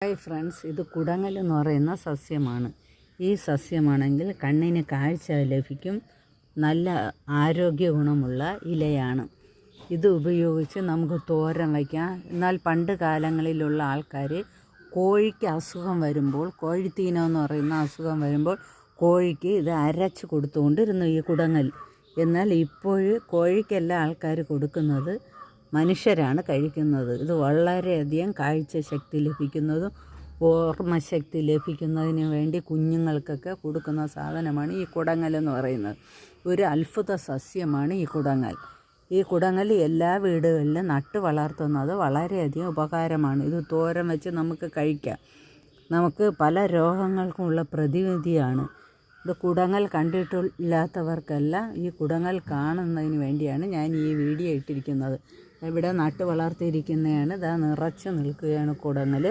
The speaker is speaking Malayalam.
ഹായ് ഫ്രണ്ട്സ്, ഇത് കുടങ്ങൽ എന്ന് പറയുന്ന സസ്യമാണ്. ഈ സസ്യമാണെങ്കിൽ കണ്ണിന് കാഴ്ച ലഭിക്കും. നല്ല ആരോഗ്യ ഗുണമുള്ള ഇലയാണ്. ഇത് ഉപയോഗിച്ച് നമുക്ക് തോരൻ വയ്ക്കാം. എന്നാൽ പണ്ട് കാലങ്ങളിലുള്ള ആൾക്കാർ കോഴിക്ക് അസുഖം വരുമ്പോൾ, കോഴിത്തീനം എന്ന് പറയുന്ന അസുഖം വരുമ്പോൾ കോഴിക്ക് ഇത് അരച്ച് കൊടുത്തുകൊണ്ടിരുന്നു ഈ കുടങ്ങൽ. എന്നാൽ ഇപ്പോൾ കോഴിക്കല്ല ആൾക്കാർ കൊടുക്കുന്നത്, മനുഷ്യരാണ് കഴിക്കുന്നത്. ഇത് വളരെയധികം കാഴ്ചശക്തി ലഭിക്കുന്നതും ഓർമ്മശക്തി ലഭിക്കുന്നതിന് വേണ്ടി കുഞ്ഞുങ്ങൾക്കൊക്കെ കൊടുക്കുന്ന സാധനമാണ് ഈ കുടങ്ങൽ എന്ന് പറയുന്നത്. ഒരു അത്ഭുത സസ്യമാണ് ഈ കുടങ്ങൽ. ഈ കുടങ്ങൽ എല്ലാ വീടുകളിലും നട്ട് വളർത്തുന്നത് വളരെയധികം ഉപകാരമാണ്. ഇത് തോരൻ വെച്ച് നമുക്ക് കഴിക്കാം. നമുക്ക് പല രോഗങ്ങൾക്കുമുള്ള പ്രതിവിധിയാണ്. ഇത് കുടങ്ങൽ കണ്ടിട്ടില്ലാത്തവർക്കെല്ലാം ഈ കുടങ്ങൽ കാണുന്നതിന് വേണ്ടിയാണ് ഞാൻ ഈ വീഡിയോ ഇട്ടിരിക്കുന്നത്. ഇവിടെ നട്ട് വളർത്തിയിരിക്കുന്നതാണ്. ഇതാ നിറച്ച് നിൽക്കുകയാണ് കുടങ്ങൽ.